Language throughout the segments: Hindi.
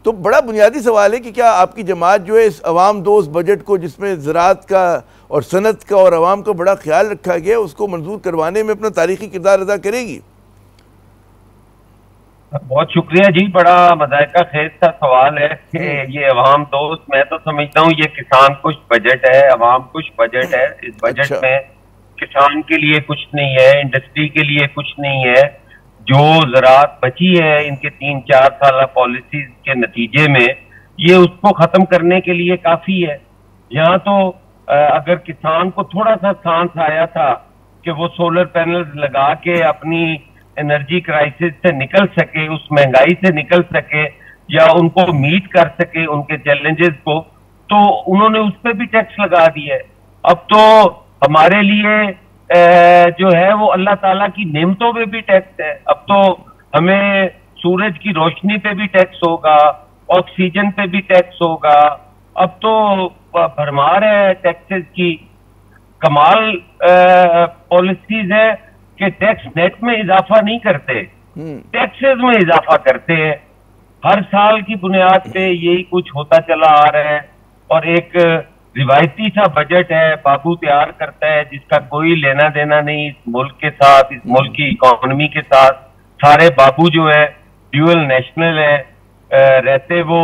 तो बड़ा बुनियादी सवाल है कि क्या आपकी जमात जो है इस अवाम दोस्त बजट को, जिसमें ज़राअत का और सनत का और अवाम का बड़ा ख्याल रखा गया, उसको मंजूर करवाने में अपना तारीखी किरदार अदा करेगी? बहुत शुक्रिया जी, बड़ा मज़ाक़ा खेज सा सवाल है कि ये अवाम दोस्त। मैं तो समझता हूँ ये किसान कुछ बजट है, अवाम कुछ बजट है। इस बजट अच्छा। में किसान के लिए कुछ नहीं है, इंडस्ट्री के लिए कुछ नहीं है। जो ज़राअत बची है इनके 3-4 साल पॉलिसीज के नतीजे में, ये उसको खत्म करने के लिए काफी है। यहाँ तो अगर किसान को थोड़ा सा सांस आया था कि वो सोलर पैनल्स लगा के अपनी एनर्जी क्राइसिस से निकल सके, उस महंगाई से निकल सके, या उनको मीट कर सके उनके चैलेंजेस को, तो उन्होंने उस पर भी टैक्स लगा दिया है। अब तो हमारे लिए जो है वो अल्लाह ताला की नेमतों पे भी टैक्स है। अब तो हमें सूरज की रोशनी पे भी टैक्स होगा, ऑक्सीजन पे भी टैक्स होगा। अब तो भरमार है टैक्सेस की। कमाल पॉलिसीज है कि टैक्स नेट में इजाफा नहीं करते, टैक्सेस में इजाफा करते हैं। हर साल की बुनियाद पे यही कुछ होता चला आ रहा है। और एक रिवायती सा बजट है, बाबू तैयार करता है, जिसका कोई लेना देना नहीं इस मुल्क के साथ, इस मुल्क की इकोनॉमी के साथ। सारे बाबू जो है ड्यूअल नेशनल है, रहते वो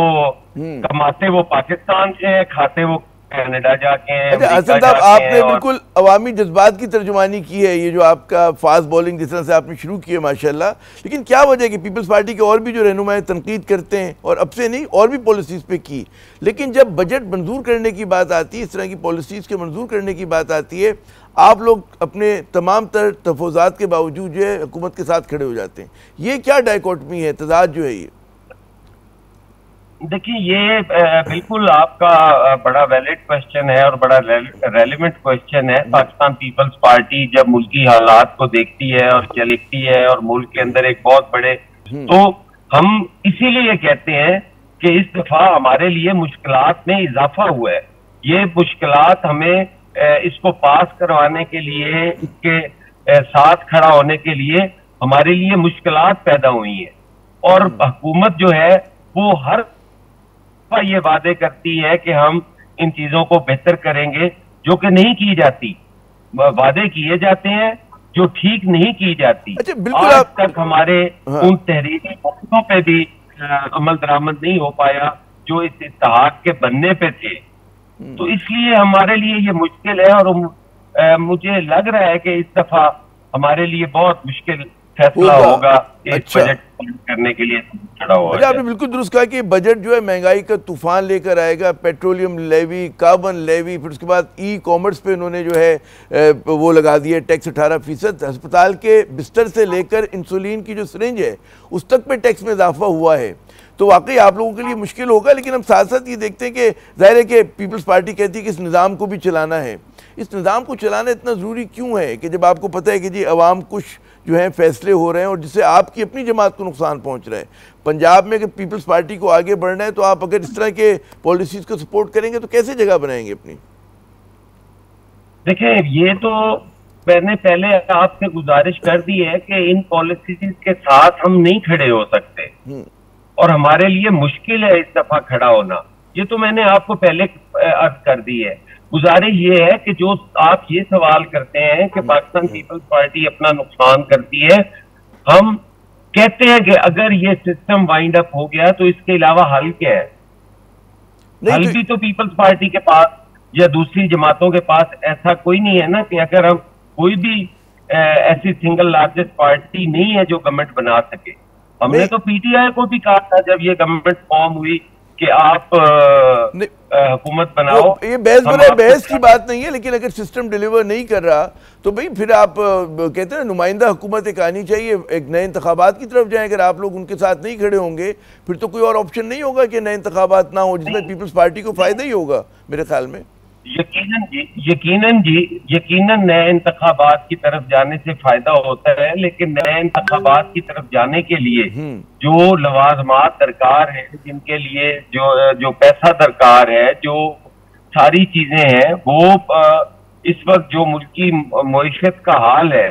कमाते वो पाकिस्तान से है, खाते वो कनाडा जाके हैं। अच्छा हसन साहब, आपने बिल्कुल अवामी जज्बात की तर्जुमानी की है, ये जो आपका फास्ट बॉलिंग जिस तरह से आपने शुरू की है माशाल्लाह। लेकिन क्या वजह है कि पीपल्स पार्टी के और भी जो रहनुमाएं तनकीद करते हैं, और अब से नहीं और भी पॉलिसीज़ पे की, लेकिन जब बजट मंजूर करने की बात आती है, इस तरह की पॉलिसीज़ के मंजूर करने की बात आती है, आप लोग अपने तमाम तर तफावज़ात के बावजूद जो है हुकूमत के साथ खड़े हो जाते हैं। ये क्या डायकोटमी है, तजाद जो है ये? देखिए, ये बिल्कुल आपका बड़ा वैलिड क्वेश्चन है और बड़ा रेलिवेंट क्वेश्चन है। पाकिस्तान पीपल्स पार्टी जब मुल्की हालात को देखती है और चलती है और मुल्क के अंदर एक बहुत बड़े, तो हम इसीलिए कहते हैं कि इस दफा हमारे लिए मुश्किलात में इजाफा हुआ है। ये मुश्किलात हमें इसको पास करवाने के लिए, इसके साथ खड़ा होने के लिए हमारे लिए मुश्किलात पैदा हुई है। और हुकूमत जो है वो हर ये वादे करती है कि हम इन चीजों को बेहतर करेंगे, जो कि नहीं की जाती। वादे किए जाते हैं जो ठीक नहीं की जाती। अच्छा, बिल्कुल। आज तक हमारे उन तहरीरी मकसदों पे भी अमल दरामद नहीं हो पाया जो इस इत्तेहाद के बनने पे थे। तो इसलिए हमारे लिए ये मुश्किल है, और मुझे लग रहा है कि इस दफा हमारे लिए बहुत मुश्किल फैसला होगा अच्छा। बजट करने के लिए खड़ा हुआ। अच्छा, आपने बिल्कुल दुरुस्त कहा कि बजट जो है महंगाई का तूफान लेकर आएगा। पेट्रोलियम लेवी, कार्बन लेवी, फिर उसके बाद ई कॉमर्स पे उन्होंने जो है वो लगा दिए टैक्स 18%। अस्पताल के बिस्तर से लेकर इंसुलिन की जो सिरिंज है उस तक पे टैक्स में इजाफा हुआ है। तो वाकई आप लोगों के लिए मुश्किल होगा। लेकिन हम साथ साथ ये देखते हैं कि जाहिर है कि पीपल्स पार्टी कहती है कि इस निज़ाम को भी चलाना है। इस निज़ाम को चलाना इतना ज़रूरी क्यों है कि जब आपको पता है कि जी अवाम कुछ जो है फैसले हो रहे हैं और जिससे आपकी अपनी जमात को नुकसान पहुंच रहा है। पंजाब में अगर पीपल्स पार्टी को आगे बढ़ना है तो आप अगर इस तरह के पॉलिसीज़ को सपोर्ट करेंगे तो कैसे जगह बनाएंगे अपनी? देखिए, ये तो मैंने पहले आपसे गुजारिश कर दी है कि इन पॉलिसीज के साथ हम नहीं खड़े हो सकते और हमारे लिए मुश्किल है इस दफा खड़ा होना। ये तो मैंने आपको पहले अर्ज कर दी है। गुजारिश ये है कि जो आप ये सवाल करते हैं कि पाकिस्तान पीपल्स पार्टी अपना नुकसान करती है, हम कहते हैं कि अगर ये सिस्टम वाइंड अप हो गया तो इसके अलावा हल क्या है? हल भी तो पीपल्स पार्टी के पास या दूसरी जमातों के पास ऐसा कोई नहीं है ना, कि अगर हम कोई भी ऐसी सिंगल लार्जेस्ट पार्टी नहीं है जो गवर्नमेंट बना सके। हमने तो पीटीआई को भी कहा था जब ये गवर्नमेंट फॉर्म हुई कि आप हुकूमत बनाओ। ये बहस की बात नहीं है, लेकिन अगर सिस्टम डिलीवर नहीं कर रहा तो भाई फिर आप कहते हैं नुमाइंदा हुकूमत एक आनी चाहिए, एक नए इंतखाबात की तरफ जाएं। अगर आप लोग उनके साथ नहीं खड़े होंगे फिर तो कोई और ऑप्शन नहीं होगा कि नए इंतखाबात ना हो, जिसमें पीपल्स पार्टी को फायदा ही होगा मेरे ख्याल में। यकीनन नए इंतखाबात की तरफ जाने से फायदा होता है, लेकिन नए इंतखाबात की तरफ जाने के लिए जो लवाजमात दरकार है, जिनके लिए जो पैसा दरकार है, जो सारी चीजें हैं, वो इस वक्त जो मुल्की मईशत का हाल है,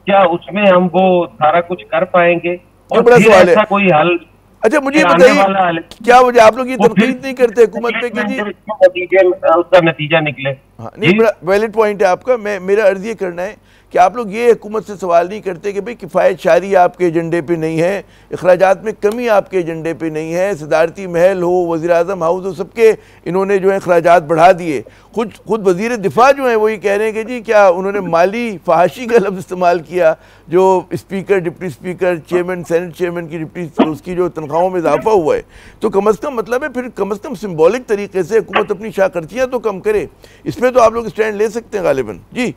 क्या उसमें हम वो सारा कुछ कर पाएंगे? और फिर ऐसा कोई हल अच्छा मुझे बताइए, क्या वजह आप लोग ये तनकीद नहीं करते हुकूमत पे कि जी उसका नतीजा निकले? हाँ, नहीं, बड़ा वैलिड पॉइंट है आपका। मेरा अर्ज ये करना है कि आप लोग ये हुकूमत से सवाल नहीं करते कि भाई किफ़ायत शारी आपके एजेंडे पे नहीं है, अखराजात में कमी आपके एजेंडे पे नहीं है, सदारती महल हो, वज़ीर आज़म हाउस हो, सबके इन्होंने जो है अखराजात बढ़ा दिए। खुद वज़ीर दिफा जो है वो ये कह रहे हैं कि जी क्या उन्होंने माली फहाशी का लफ्ज़ इस्तेमाल किया, जो speaker, deputy speaker, chairman, senate chairman की डिप्टी उसकी जो तनख्वाहों में इजाफा हुआ है। तो कम अज़ कम मतलब है फिर कम अज़ कम सिम्बॉलिक तरीके से हुकूमत अपनी शाह खर्चियाँ तो कम करे। इस पर तो आप लोग स्टैंड ले सकते हैं गालिबन। जी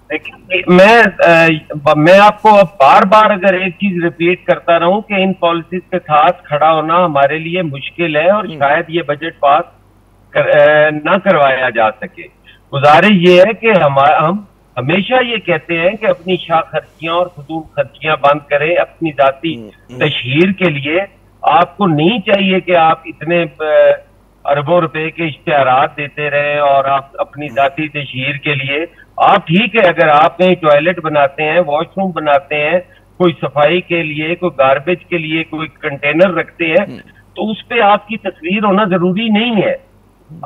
मैं आपको अब बार बार अगर एक चीज रिपीट करता रहूं कि इन पॉलिसीज के साथ खड़ा होना हमारे लिए मुश्किल है और शायद ये बजट पास ना करवाया जा सके। गुजारिश ये है कि हम हमेशा ये कहते हैं कि अपनी शाह खर्चियां और फजूल खर्चियां बंद करें। अपनी जाती तशहीर के लिए आपको नहीं चाहिए कि आप इतने अरबों रुपए के इश्तेहारात देते रहे और आप अपनी जाती तशहीर के लिए आप ठीक है, अगर आप कहीं टॉयलेट बनाते हैं, वॉशरूम बनाते हैं, कोई सफाई के लिए, कोई गार्बेज के लिए कोई कंटेनर रखते हैं, तो उस पे आपकी तस्वीर होना जरूरी नहीं है।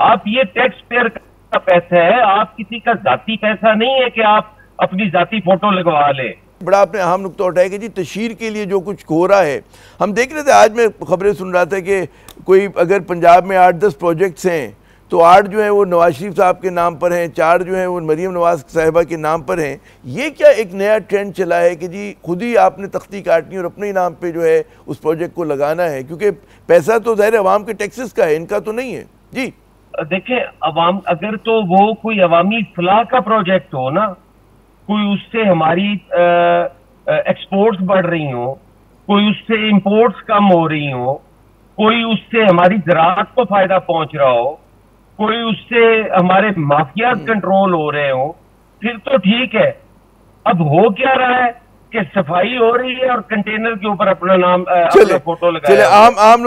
आप ये टैक्स पेयर का पैसा है, आप किसी का जाती पैसा नहीं है कि आप अपनी जाती फोटो लगवा लें। बड़ा आपने अहम नुकता उठाया कि जी तशहीर के लिए जो कुछ हो रहा है, हम देख रहे थे, आज मैं खबरें सुन रहा था कि कोई अगर पंजाब में 8-10 प्रोजेक्ट्स हैं तो 8 जो है वो नवाज शरीफ साहब के नाम पर हैं, 4 जो है वो मरीम नवाज साहिबा के नाम पर हैं। ये क्या एक नया ट्रेंड चला है कि जी खुद ही आपने तख्ती काटनी और अपने ही नाम पे जो है उस प्रोजेक्ट को लगाना है, क्योंकि पैसा तो ज़ाहिर अवाम के टैक्सेस का है, इनका तो नहीं है। जी देखिए, अवाम अगर तो वो कोई अवामी फलाह का प्रोजेक्ट हो ना, कोई उससे हमारी एक्सपोर्ट्स बढ़ रही हो, कोई उससे इंपोर्ट्स कम हो रही हो, कोई उससे हमारी ज़राअत को फायदा पहुंच रहा हो, कोई उससे हमारे माफिया कंट्रोल हो रहे हो, फिर तो ठीक है। अब हो क्या रहा है कि सफाई हो रही है और कंटेनर के ऊपर अपना नाम, अपना फोटो लगाया। आम